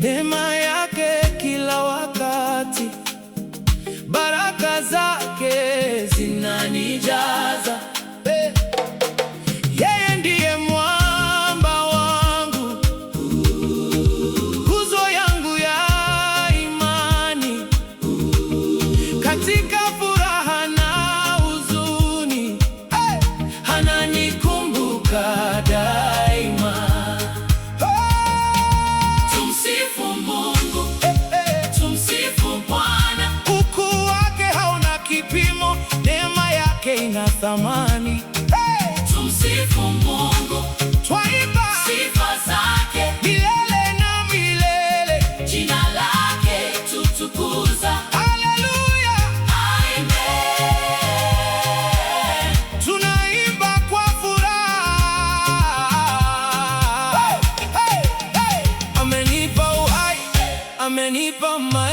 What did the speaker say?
neema yake kila wakati, baraka zake zinanijaza. Yeye ndiye mwamba wangu, nguzo yangu ya imani, katika furaha na huzuni, ananikumbuka daima. Tumsifu Mungu, tumsifu Bwana. Ukuu wake hauna kipimo, neema yake ina thamani. Tumsifu Mungu, Twaimba sifa zake milele na milele, jina lake tutukuza. haleluya. Amen. Tunaimba kwa furaha. Amenipa uhai, amenipa maisha.